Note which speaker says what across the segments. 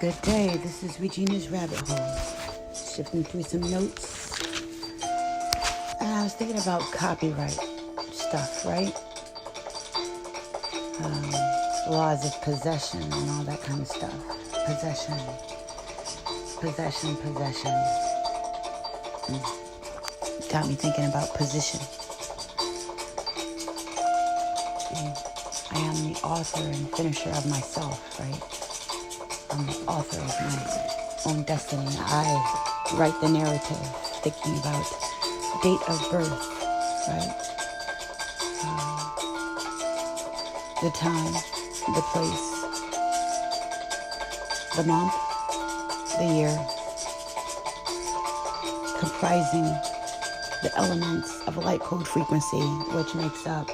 Speaker 1: Good day. This is Regina's Rabbit Hole. Shifting through some notes. I was thinking about copyright stuff, right? Laws of possession and all that kind of stuff. Possession. Got me thinking about position. I am the author and finisher of myself, right? I'm the author of my own destiny. I write the narrative, thinking about date of birth, right? The time, the place, the month, the year, comprising the elements of a light code frequency, which makes up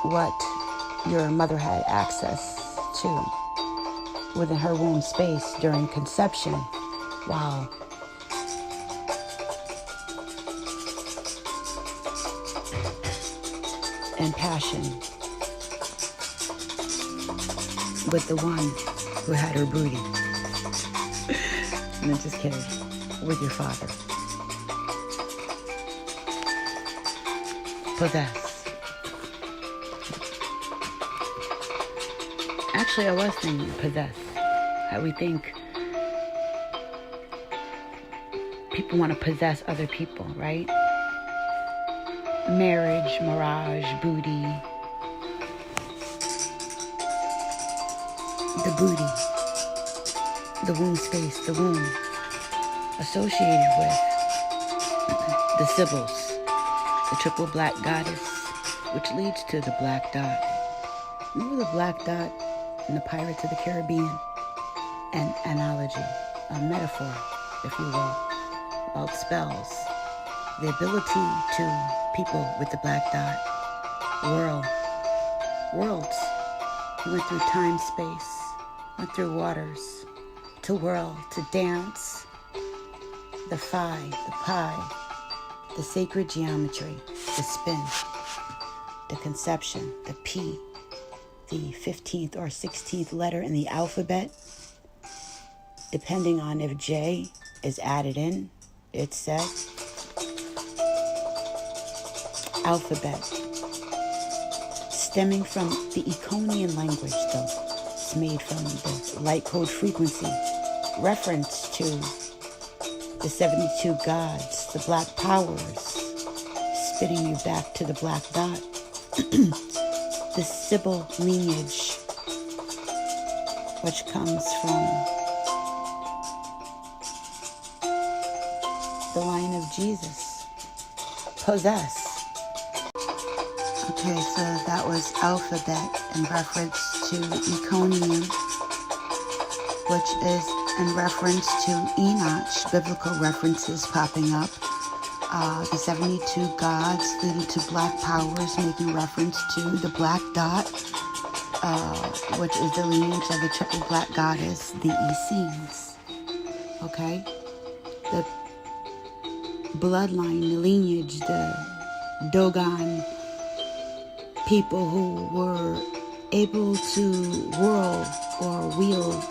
Speaker 1: what your mother had access to within her womb space during conception. Wow. And passion with the one who had her booty. No, just kidding. With your father. Possess. Actually, I was thinking possess. How we think people want to possess other people, right? Marriage, mirage, booty. The booty. The womb space, the womb. Associated with the Sibyls, the triple black goddess, which leads to the black dot. Remember the black dot in the Pirates of the Caribbean? An analogy, a metaphor, if you will. Well, it spells the ability to people with the black dot, worlds. He went through time, space, went through waters, to whirl, to dance, the phi, the pi, the sacred geometry, the spin, the conception, the P, the 15th or 16th letter in the alphabet. Depending on if J is added in, it says alphabet. Stemming from the Iconian language, though. It's made from the light code frequency. Reference to the 72 gods, the black powers, spitting you back to the black dot. The Sibyl lineage, which comes from the line of Jesus. Possess. Okay, so that was alphabet in reference to Iconium, which is in reference to Enoch, biblical references popping up. The 72 gods leading to black powers, making reference to the black dot, which is the lineage of the triple black goddess, the Essenes. Okay? The bloodline, the lineage, the Dogon people who were able to whirl or wield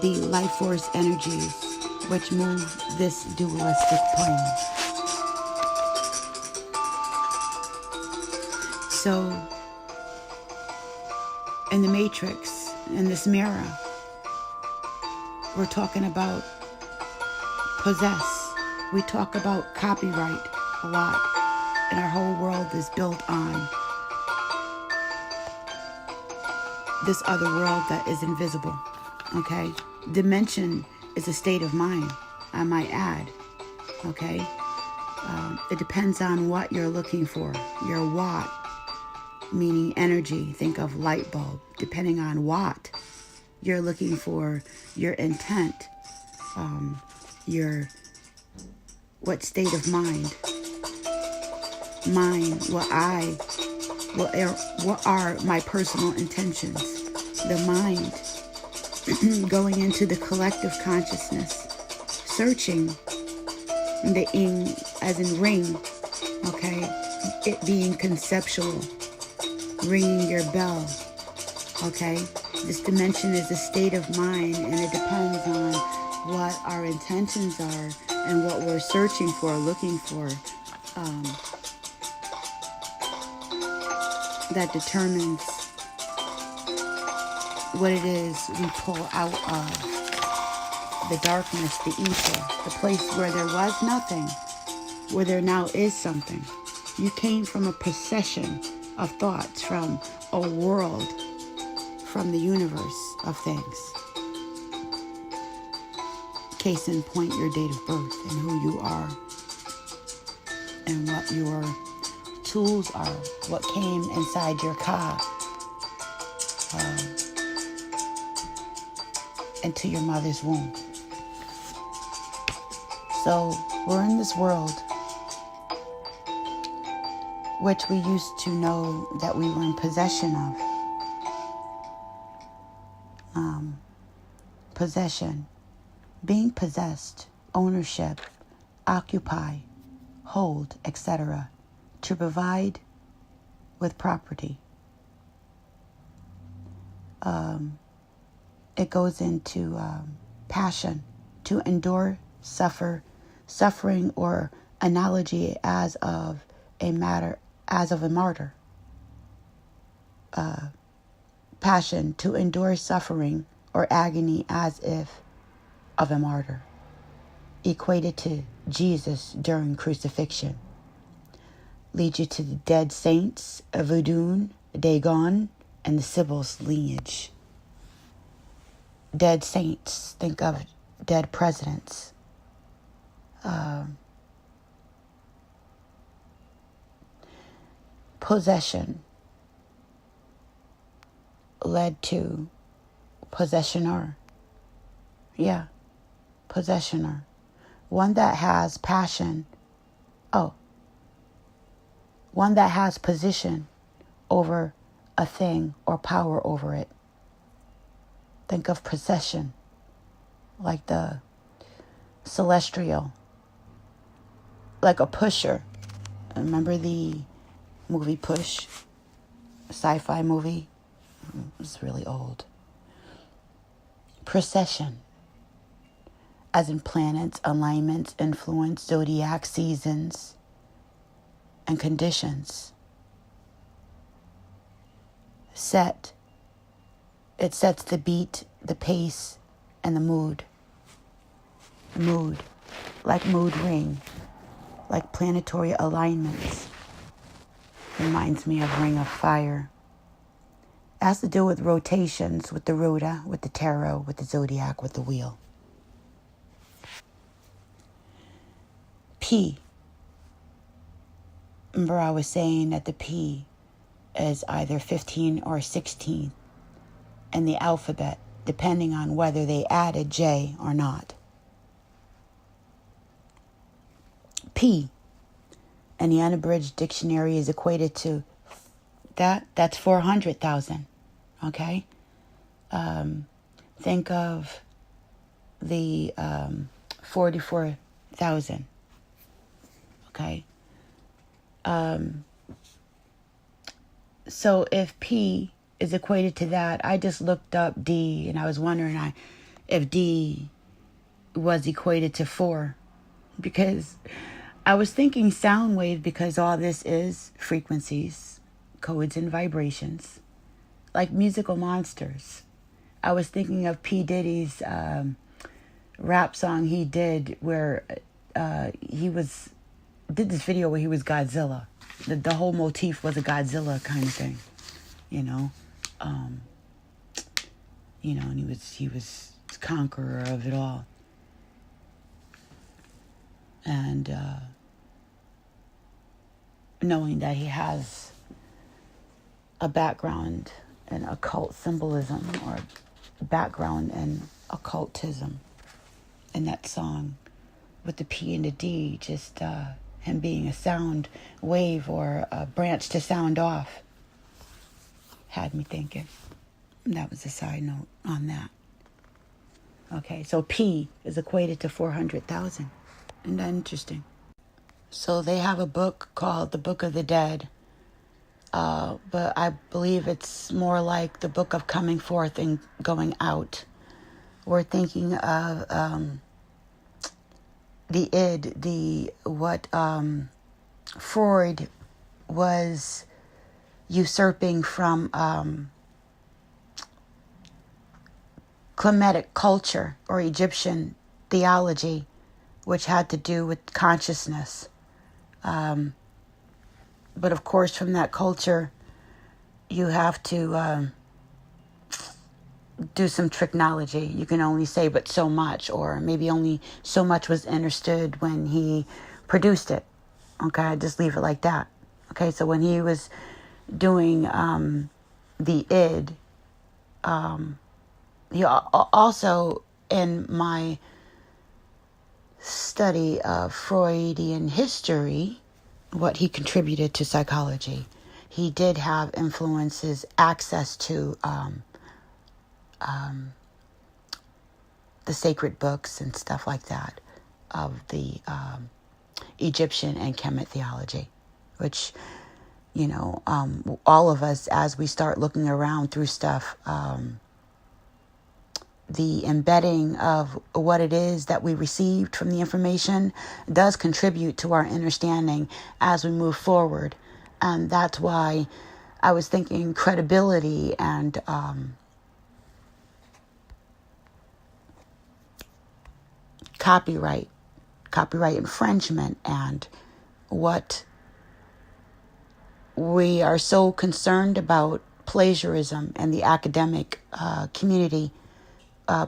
Speaker 1: the life force energies which move this dualistic plane. So, in the matrix, in this mirror, we're talking about possess. We talk about copyright a lot, and our whole world is built on this other world that is invisible, okay? Dimension is a state of mind, I might add, okay? It depends on what you're looking for. Your watt, meaning energy, think of light bulb. Depending on what you're looking for, your intent, what state of mind, what are my personal intentions? The mind going into the collective consciousness, searching the ing as in ring, okay? It being conceptual, ringing your bell, okay? This dimension is a state of mind, and it depends on what our intentions are and what we're searching for, looking for. That determines what it is we pull out of the darkness, the ether, the place where there was nothing, where there now is something. You came from a procession of thoughts, from a world, from the universe of things. Case in point, your date of birth and who you are and what your tools are, what came inside your car into your mother's womb. So we're in this world which we used to know that we were in possession of. Possession, being possessed, ownership, occupy, hold, etc., to provide with property. It goes into passion, to endure, suffering, or analogy as of a martyr. Passion, to endure suffering or agony as if of a martyr, equated to Jesus during crucifixion. Lead you to the dead saints, Voodoo, Dagon, and the Sibyl's lineage. Dead saints, think of dead presidents. Possession led to possessioner. Yeah, possessioner. One that has passion. One that has position over a thing or power over it. Think of possession, like the celestial, like a pusher. Remember the movie Push? A sci-fi movie? It's really old. Precession, as in planets, alignments, influence, zodiac, seasons, and conditions. Set. It sets the beat, the pace, and the mood. Mood. Like mood ring. Like planetary alignments. Reminds me of Ring of Fire. It has to do with rotations, with the rota, with the tarot, with the zodiac, with the wheel. P. Remember I was saying that the P is either 15 or 16 in the alphabet, depending on whether they added J or not. P in the unabridged dictionary is equated to that's 400,000. Okay? Think of the 44,000. Okay? So if P is equated to that, I just looked up D, and I was wondering if D was equated to 4, because I was thinking sound wave, because all this is frequencies, codes, and vibrations, like musical monsters. I was thinking of P. Diddy's rap song he did where he did this video where he was Godzilla. The whole motif was a Godzilla kind of thing, you know. And he was conqueror of it all. And knowing that he has a background in occult symbolism or background in occultism in that song with the P and the D, just him being a sound wave or a branch to sound off, had me thinking. That was a side note on that. Okay, so P is equated to 400,000. Isn't that interesting? So they have a book called The Book of the Dead. but I believe it's more like the book of coming forth and going out. We're thinking of the id, what Freud was usurping from Kemetic culture or Egyptian theology, which had to do with consciousness. But of course, from that culture, you have to do some technology. You can only say but so much, or maybe only so much was understood when he produced it. Okay, just leave it like that. Okay, so when he was doing the id, he also, in my study of Freudian history, what he contributed to psychology, he did have influences, access to the sacred books and stuff like that of the Egyptian and Kemet theology, which, all of us, as we start looking around through stuff, the embedding of what it is that we received from the information does contribute to our understanding as we move forward. And that's why I was thinking credibility and copyright infringement, and what we are so concerned about plagiarism and the academic community.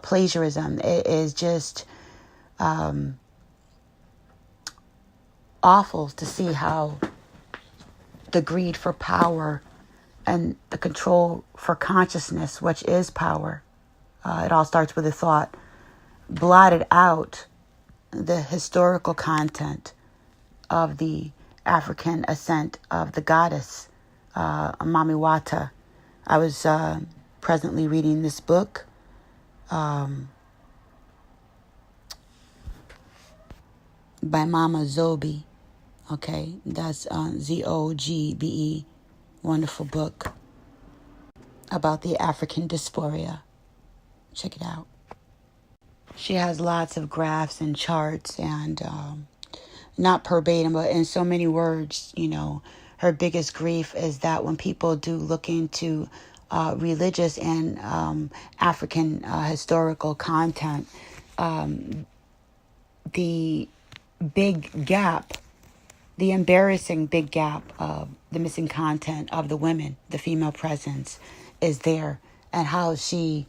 Speaker 1: Plagiarism is just awful to see how the greed for power and the control for consciousness, which is power, it all starts with a thought, blotted out the historical content of the African ascent of the goddess, Mami Wata. I was presently reading this book by Mama Zobe. Okay, that's Zogbe. Wonderful book about the African dysphoria. Check it out. She has lots of graphs and charts, and not verbatim, but in so many words. Her biggest grief is that when people do look into religious and African historical content, the big gap, the embarrassing big gap of the missing content of the women, the female presence, is there, and how she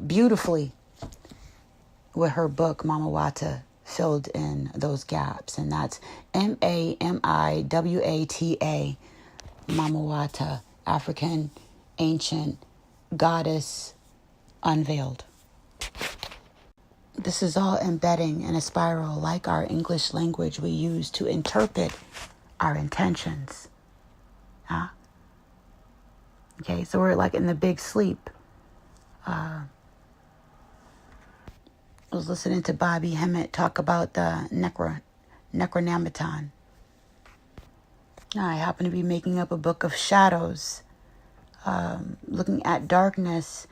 Speaker 1: beautifully, with her book Mama Wata, filled in those gaps. And that's Mamiwata, Mama Wata, African ancient goddess unveiled. This is all embedding in a spiral like our English language we use to interpret our intentions. Okay, so we're like in the big sleep. I was listening to Bobby Hemmett talk about the Necronomicon. I happen to be making up a book of shadows, looking at darkness.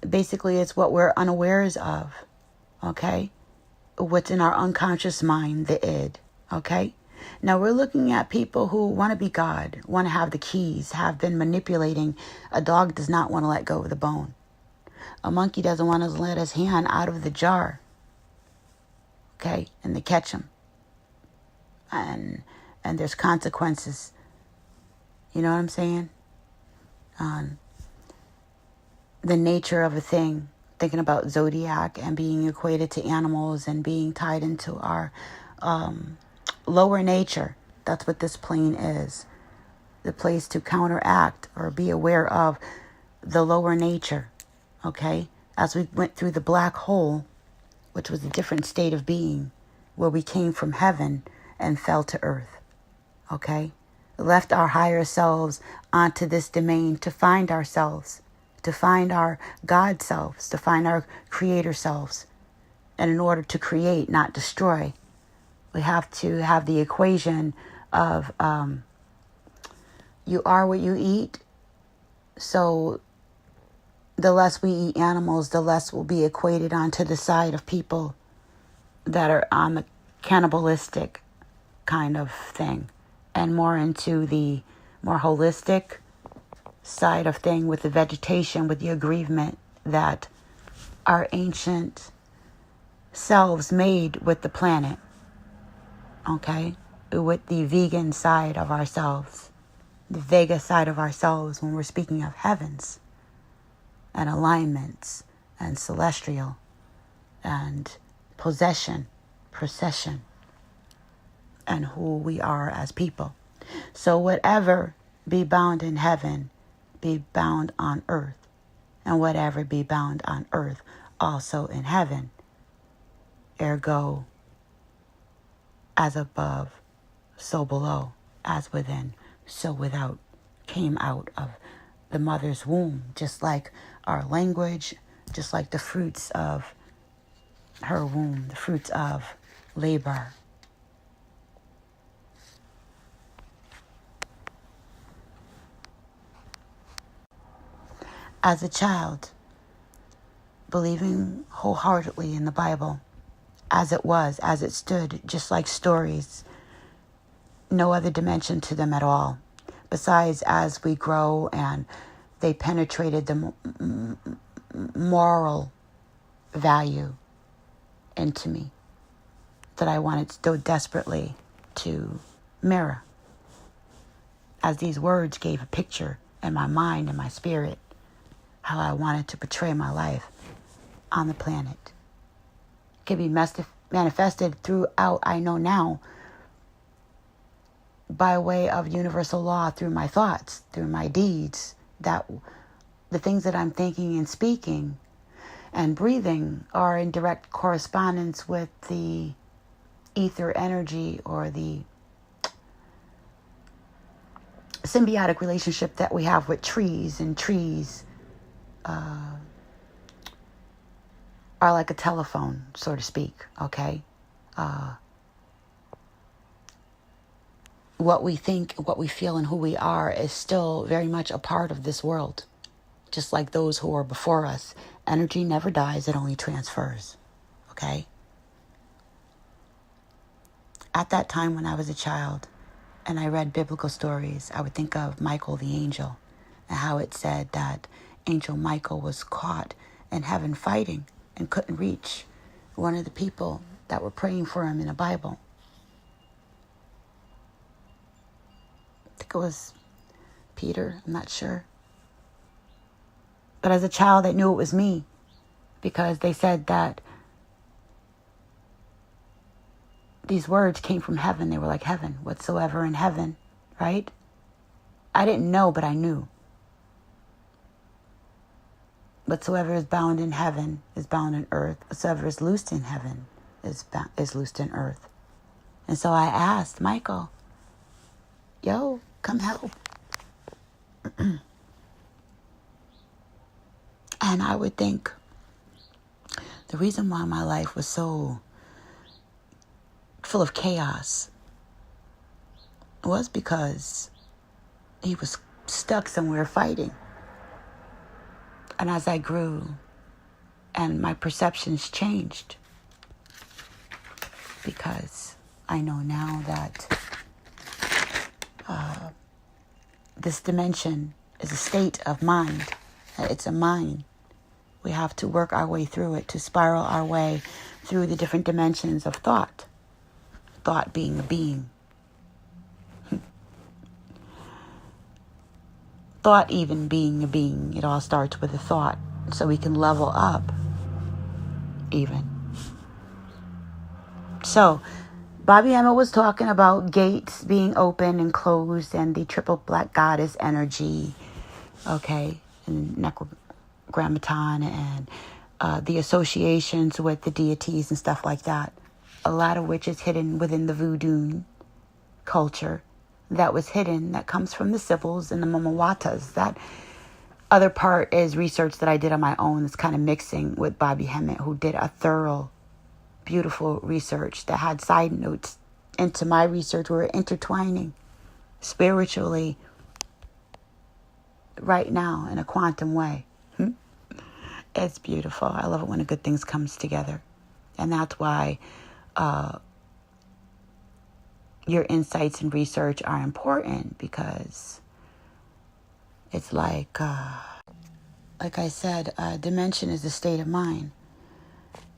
Speaker 1: Basically, it's what we're unawares of, okay? What's in our unconscious mind, the id, okay? Now, we're looking at people who want to be God, want to have the keys, have been manipulating. A dog does not want to let go of the bone. A monkey doesn't want to let his hand out of the jar, okay? And they catch him. And there's consequences. You know what I'm saying? The nature of a thing, thinking about zodiac and being equated to animals and being tied into our lower nature. That's what this plane is. The place to counteract or be aware of the lower nature. Okay? As we went through the black hole, which was a different state of being, where we came from heaven and fell to earth. Okay? Left our higher selves onto this domain to find ourselves, to find our God selves, to find our creator selves. And in order to create, not destroy, we have to have the equation of You are what you eat. So the less we eat animals, the less will be equated onto the side of people that are on the cannibalistic kind of thing, and more into the more holistic side of thing with the vegetation, with the aggrievement that our ancient selves made with the planet, okay? With the vegan side of ourselves, the Vega side of ourselves when we're speaking of heavens and alignments and celestial and possession, procession, and who we are as people. So whatever be bound in heaven, be bound on earth, and whatever be bound on earth, also in heaven. Ergo, as above, so below, as within, so without, came out of the mother's womb, just like our language, just like the fruits of her womb, the fruits of labor. As a child, believing wholeheartedly in the Bible, as it was, as it stood, just like stories, no other dimension to them at all. Besides, as we grow and they penetrated the moral value into me that I wanted so desperately to mirror. As these words gave a picture in my mind and my spirit, how I wanted to portray my life on the planet. It can be manifested throughout, I know now, by way of universal law, through my thoughts, through my deeds, that the things that I'm thinking and speaking and breathing are in direct correspondence with the ether energy or the symbiotic relationship that we have with trees, and trees are like a telephone, so to speak, okay? What we think, what we feel, and who we are is still very much a part of this world. Just like those who are before us. Energy never dies, it only transfers, okay? At that time when I was a child and I read biblical stories, I would think of Michael the angel and how it said that Angel Michael was caught in heaven fighting and couldn't reach one of the people that were praying for him in the Bible. I think it was Peter, I'm not sure. But as a child, I knew it was me because they said that these words came from heaven. They were like heaven, whatsoever in heaven, right? I didn't know, but I knew. Whatsoever is bound in heaven is bound in earth. Whatsoever is loosed in heaven is loosed in earth. And so I asked Michael, yo, come help. And I would think the reason why my life was so full of chaos was because he was stuck somewhere fighting. And as I grew and my perceptions changed, because I know now that this dimension is a state of mind. It's a mind. We have to work our way through it, to spiral our way through the different dimensions of thought. Thought being a being. Thought even being a being. It all starts with a thought. So we can level up even. So, Bobby Emmett was talking about gates being open and closed and the triple black goddess energy. Okay. And Necrogrammaton and the associations with the deities and stuff like that. A lot of which is hidden within the voodoo culture. That was hidden, that comes from the Sibyls and the Mamawatas. That other part is research that I did on my own. That's kind of mixing with Bobby Hemmett, who did a thorough, beautiful research that had side notes into my research. We were intertwining spiritually right now in a quantum way. It's beautiful. I love it when a good things comes together. And that's why your insights and research are important, because it's like I said, dimension is a state of mind.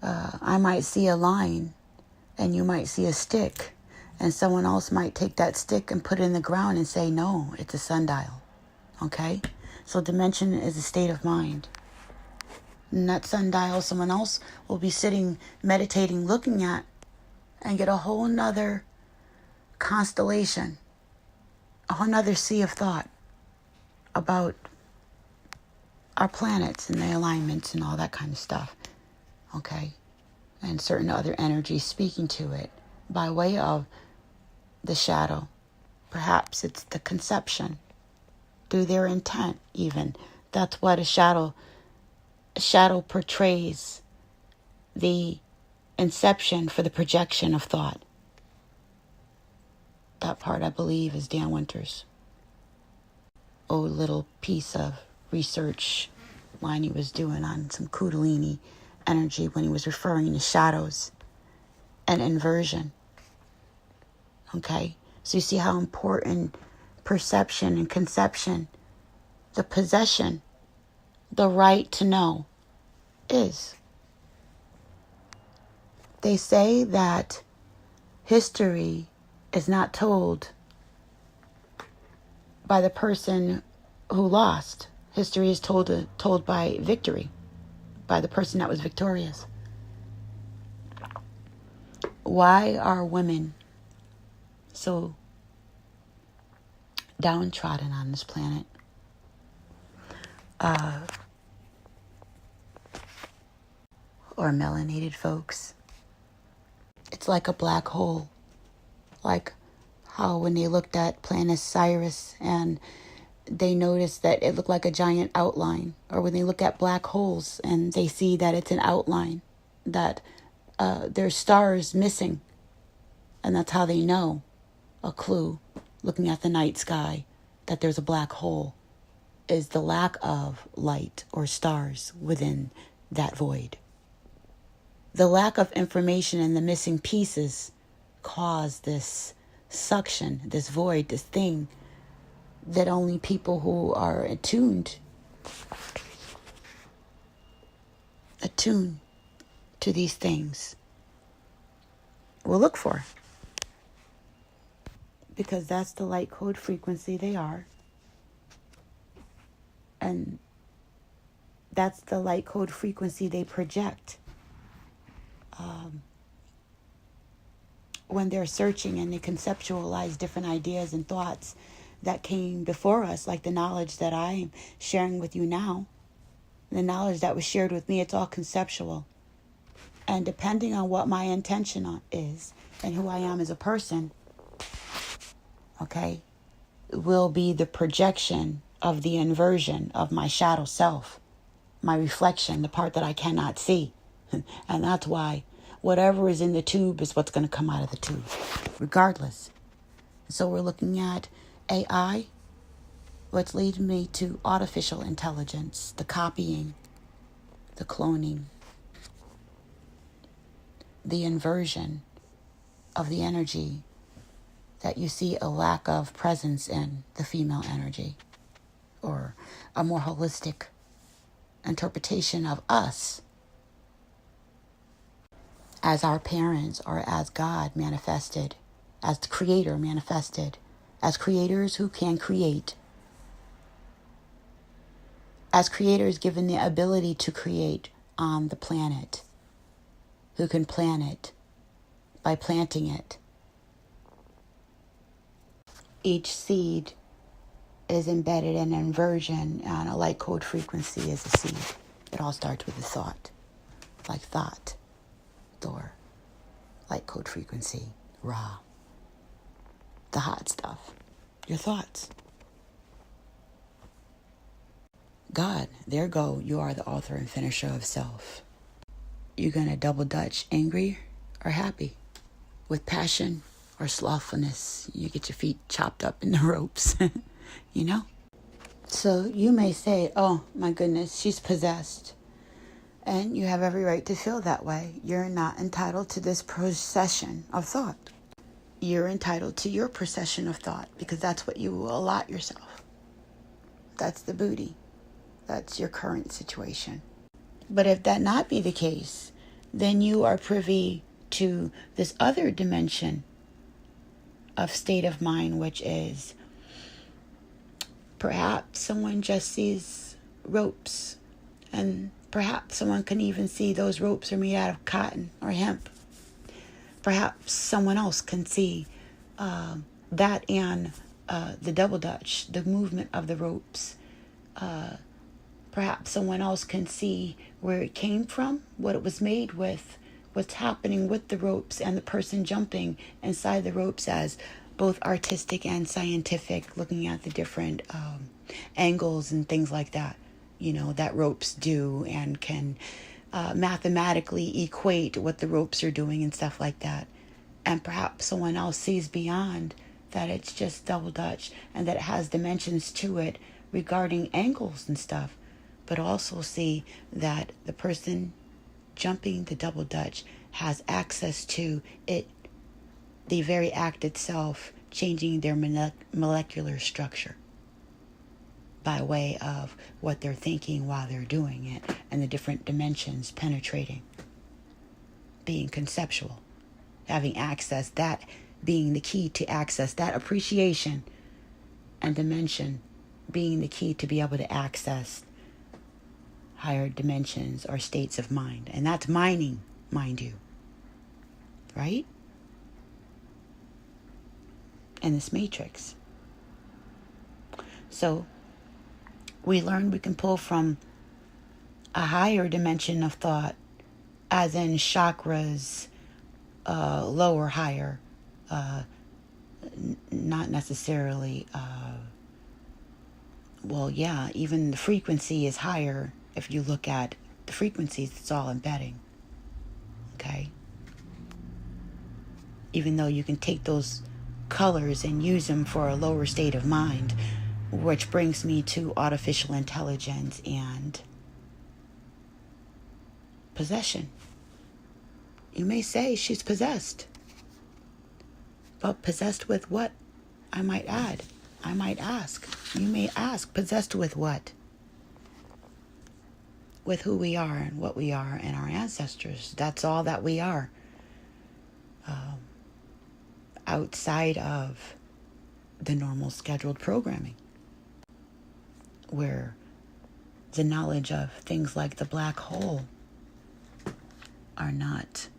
Speaker 1: I might see a line and you might see a stick, and someone else might take that stick and put it in the ground and say, no, it's a sundial. Okay? So dimension is a state of mind. And that sundial, someone else will be sitting, meditating, looking at, and get a whole nother constellation, a whole nother sea of thought about our planets and the alignments and all that kind of stuff. Okay? And certain other energies speaking to it by way of the shadow. Perhaps it's the conception through their intent even. That's what a shadow portrays, the inception for the projection of thought. That part, I believe, is Dan Winter's old little piece of research line he was doing on some Kundalini energy when he was referring to shadows and inversion. Okay? So you see how important perception and conception, the possession, the right to know is. They say that history is not told by the person who lost. History is told by victory, by the person that was victorious. Why are women so downtrodden on this planet? Or melanated folks. It's like a black hole. Like how when they looked at planet Cyrus and they noticed that it looked like a giant outline. Or when they look at black holes and they see that it's an outline, that there's stars missing. And that's how they know, a clue, looking at the night sky, that there's a black hole, is the lack of light or stars within that void. The lack of information and the missing pieces cause this suction, this void, this thing that only people who are attuned to these things will look for. Because that's the light code frequency they are. And that's the light code frequency they project. When they're searching and they conceptualize different ideas and thoughts that came before us, like the knowledge that I'm sharing with you now, the knowledge that was shared with me, it's all conceptual. And depending on what my intention is and who I am as a person, okay, will be the projection of the inversion of my shadow self, my reflection, the part that I cannot see. And that's why whatever is in the tube is what's going to come out of the tube, regardless. So we're looking at AI, which leads me to artificial intelligence, the copying, the cloning, the inversion of the energy that you see a lack of presence in the female energy, or a more holistic interpretation of us as our parents, or as God manifested, as the Creator manifested, as creators who can create, as creators given the ability to create on the planet, who can plan it by planting it. Each seed is embedded in inversion, and a light code frequency is a seed. It all starts with a thought, like thought, or light code frequency, raw, the hot stuff, your thoughts. God, there go, you are the author and finisher of self. You're going to double dutch, angry or happy, with passion or slothfulness. You get your feet chopped up in the ropes, you know? So you may say, oh my goodness, she's possessed. And you have every right to feel that way. You're not entitled to this procession of thought. You're entitled to your procession of thought because that's what you will allot yourself. That's the booty. That's your current situation. But if that not be the case, then you are privy to this other dimension of state of mind, which is perhaps someone just sees ropes, and perhaps someone can even see those ropes are made out of cotton or hemp. Perhaps someone else can see that and the double dutch, the movement of the ropes. Perhaps someone else can see where it came from, what it was made with, what's happening with the ropes, and the person jumping inside the ropes as both artistic and scientific, looking at the different angles and things like that, that ropes do, and can mathematically equate what the ropes are doing and stuff like that. And perhaps someone else sees beyond that it's just double dutch and that it has dimensions to it regarding angles and stuff, but also see that the person jumping the double dutch has access to it, the very act itself, changing their molecular structure by way of what they're thinking while they're doing it, and the different dimensions penetrating, being conceptual, having access, that being the key to access, that appreciation and dimension being the key to be able to access higher dimensions or states of mind. And that's mining, mind you, right? In this matrix. So we learned we can pull from a higher dimension of thought, as in chakras, lower, higher, not necessarily, even the frequency is higher. If you look at the frequencies, it's all embedding. Okay? Even though you can take those colors and use them for a lower state of mind, which brings me to artificial intelligence and possession. You may say she's possessed. But possessed with what? I might ask. You may ask, possessed with what? With who we are and what we are and our ancestors. That's all that we are. Outside of the normal scheduled programming, where the knowledge of things like the black hole are not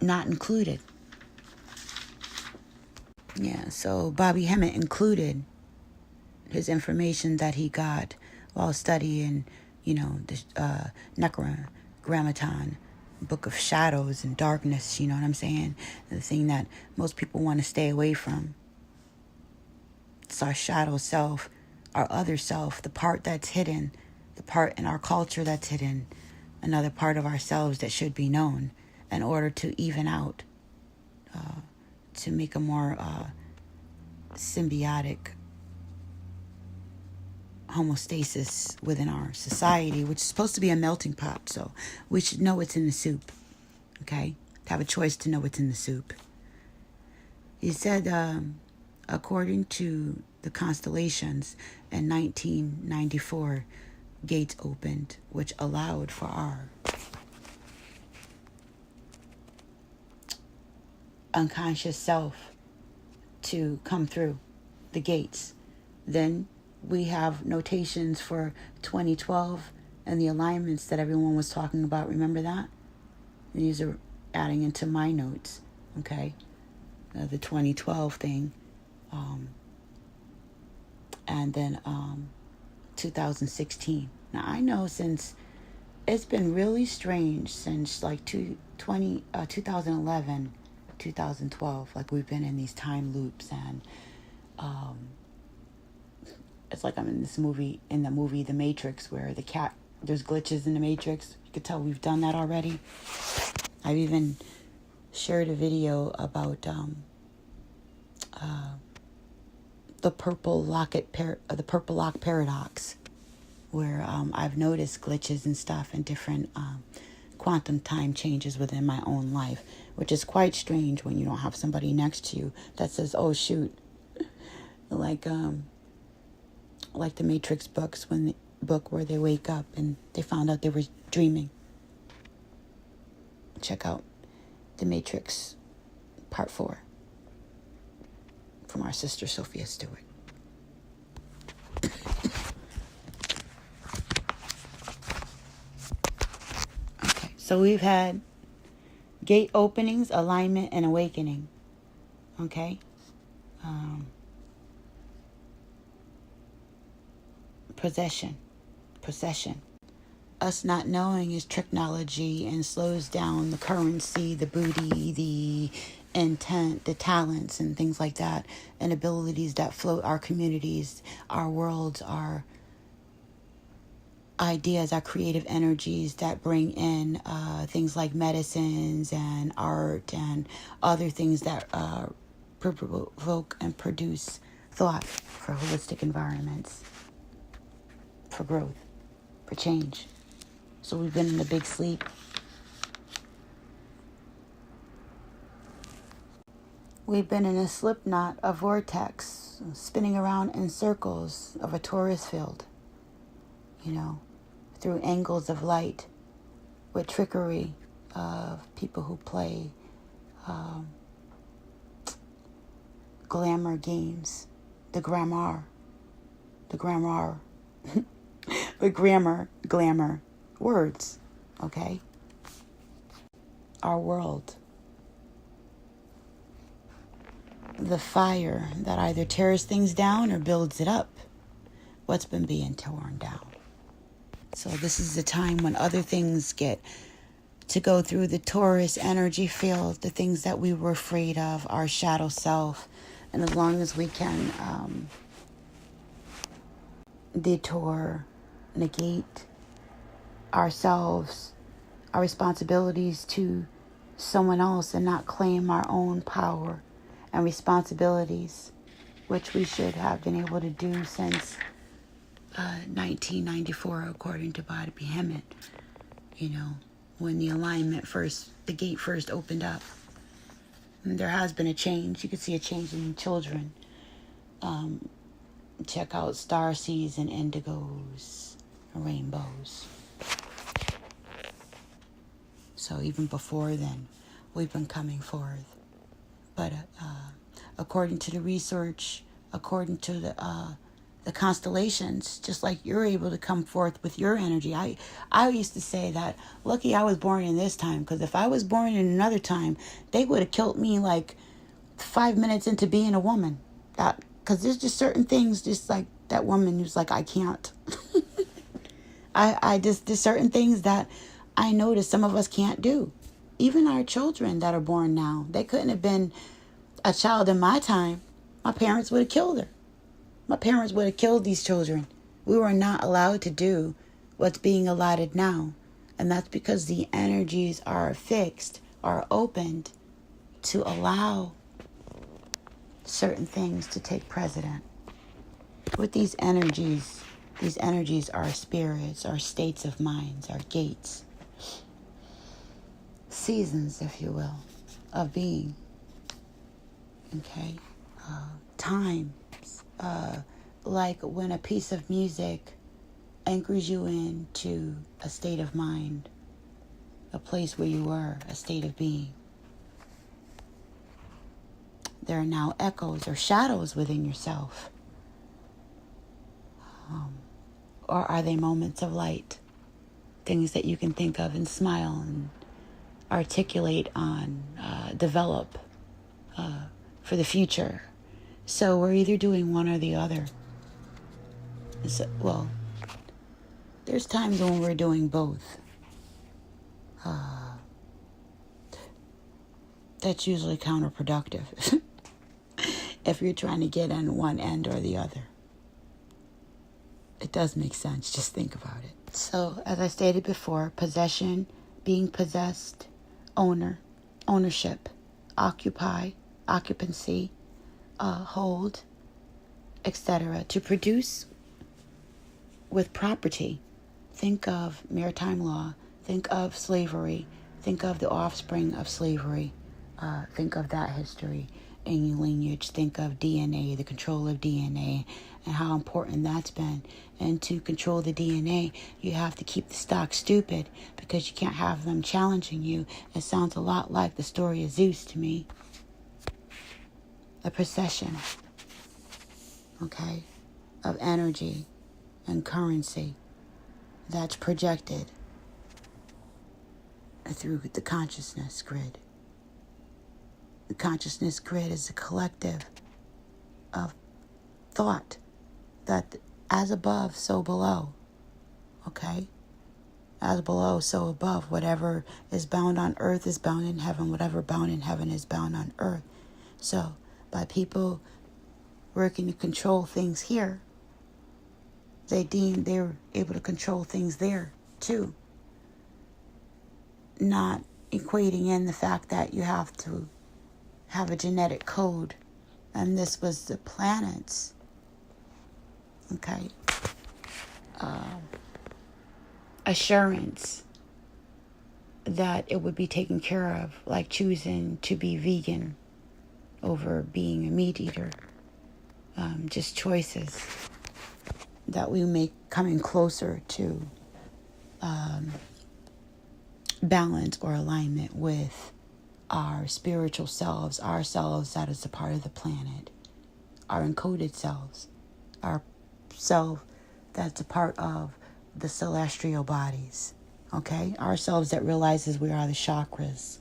Speaker 1: included. Yeah, so Bobby Hemmett included his information that he got while studying, the Necrogrammaton, Book of Shadows and Darkness, you know what I'm saying? The thing that most people want to stay away from. It's our shadow self, our other self, the part that's hidden, the part in our culture that's hidden, another part of ourselves that should be known in order to even out, to make a more symbiotic homeostasis within our society, which is supposed to be a melting pot. So we should know what's in the soup, okay? Have a choice to know what's in the soup. He said, according to the constellations, in 1994, gates opened, which allowed for our unconscious self to come through the gates. Then we have notations for 2012 and the alignments that everyone was talking about. Remember that? These are adding into my notes, okay? The 2012 thing. And then 2016. Now, I know since it's been really strange since like 2011, 2012, like we've been in these time loops, and it's like I'm in the movie The Matrix, where there's glitches in the Matrix. You could tell we've done that already. I've even shared a video about the purple lock paradox, where I've noticed glitches and stuff and different quantum time changes within my own life, which is quite strange when you don't have somebody next to you that says, "Oh shoot," like the Matrix book where they wake up and they found out they were dreaming. Check out The Matrix Part 4 from our sister Sophia Stewart. Okay, so we've had gate openings, alignment, and awakening. Okay? Possession. Us not knowing is technology and slows down the currency, the booty, the intent, the talents, and things like that, and abilities that float our communities, our worlds, our ideas, our creative energies that bring in things like medicines and art and other things that provoke and produce thought for holistic environments, for growth, for change. So we've been in a big sleep. We've been in a slip knot, a vortex, spinning around in circles of a torus field, through angles of light, with trickery of people who play glamour games, the glamour, glamour words, okay? Our world. The fire that either tears things down or builds it up. What's been being torn down? So this is the time when other things get to go through the Taurus energy field, the things that we were afraid of, our shadow self. And as long as we can detour, negate ourselves, our responsibilities to someone else, and not claim our own power and responsibilities, which we should have been able to do since 1994, according to Body Behemoth, when the gate first opened up. And there has been a change. You can see a change in children. Check out starseeds and indigos and rainbows. So even before then, we've been coming forth. But according to the research, according to the constellations, just like you're able to come forth with your energy. I used to say that, lucky I was born in this time, because if I was born in another time, they would have killed me like 5 minutes into being a woman. Because there's just certain things, just like that woman who's like, I can't. There's certain things that I notice some of us can't do. Even our children that are born now, they couldn't have been a child in my time. My parents would have killed her. My parents would have killed these children. We were not allowed to do what's being allotted now. And that's because the energies are fixed, are opened to allow certain things to take precedent. With these energies are spirits, are states of minds, are gates, seasons, if you will, of being. Okay? Times. Like when a piece of music anchors you into a state of mind, a place where you were, a state of being. There are now echoes or shadows within yourself. Or are they moments of light? Things that you can think of and smile and articulate on, develop for the future. So we're either doing one or the other. So, there's times when we're doing both. That's usually counterproductive if you're trying to get on one end or the other. It does make sense. Just think about it. So, as I stated before, possession, being possessed, ownership, occupy, occupancy, hold, etc., to produce with property. Think of maritime law. Think of slavery. Think of the offspring of slavery. Think of that history and your lineage. Think of DNA, the control of DNA, and how important that's been. And to control the DNA, you have to keep the stock stupid because you can't have them challenging you. It sounds a lot like the story of Zeus to me. A procession, okay, of energy and currency that's projected through the consciousness grid. The consciousness grid is a collective of thought that as above, so below. Okay? As below, so above. Whatever is bound on earth is bound in heaven. Whatever bound in heaven is bound on earth. So, by people working to control things here, they deem they're able to control things there too. Not equating in the fact that you have to have a genetic code, and this was the planets, okay, assurance that it would be taken care of, like choosing to be vegan over being a meat eater. Just choices that we make coming closer to balance or alignment with our spiritual selves, ourselves that is a part of the planet, our encoded selves, our self that's a part of the celestial bodies, okay? Ourselves that realizes we are the chakras,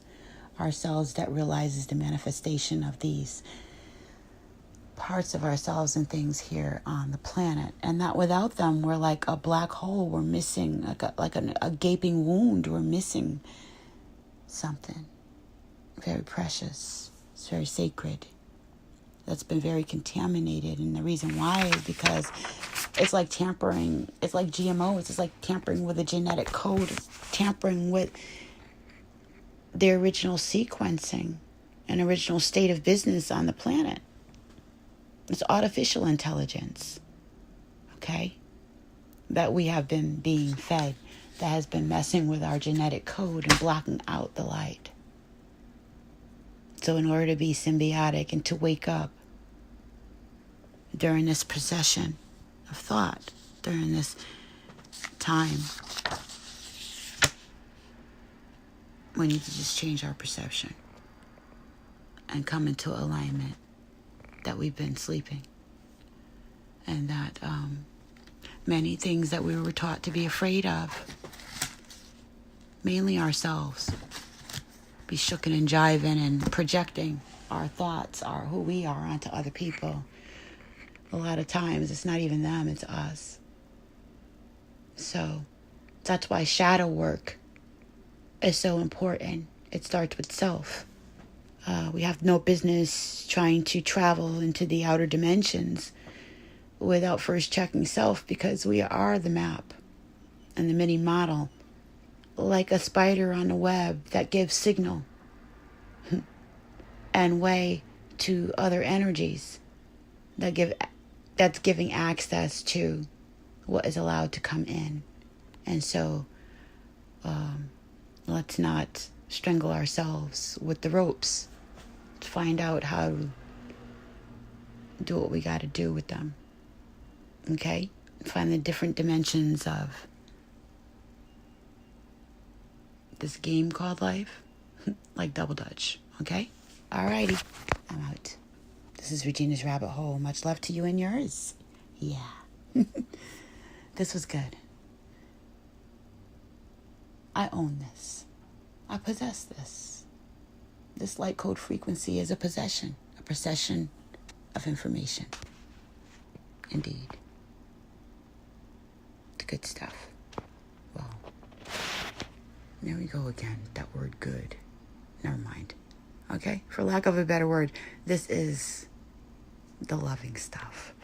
Speaker 1: ourselves that realizes the manifestation of these parts of ourselves and things here on the planet, and that without them we're like a black hole. We're missing like a gaping wound. We're missing something very precious. It's very sacred. That's been very contaminated, and the reason why is because it's like tampering. It's like GMOs. It's like tampering with a genetic code. It's tampering with the original sequencing and original state of business on the planet. It's artificial intelligence, okay, that we have been being fed, that has been messing with our genetic code and blocking out the light. So in order to be symbiotic and to wake up during this procession of thought, during this time, we need to just change our perception and come into alignment that we've been sleeping, and that many things that we were taught to be afraid of, mainly ourselves, be shooken and jiving and projecting our thoughts, our who we are onto other people. A lot of times it's not even them, it's us. So that's why shadow work is so important. It starts with self. We have no business trying to travel into the outer dimensions without first checking self, because we are the map and the mini model, like a spider on a web that gives signal and way to other energies that's giving access to what is allowed to come in. And so let's not strangle ourselves with the ropes to find out how to do what we got to do with them. Okay? Find the different dimensions of this game called life, like double dutch. Okay? Alrighty. I'm out. This is Regina's Rabbit Hole. Much love to you and yours. Yeah. This was good. I own this. I possess this. This light code frequency is a possession of information. Indeed. The good stuff. Well, there we go again. That word good. Never mind. Okay? For lack of a better word, this is the loving stuff.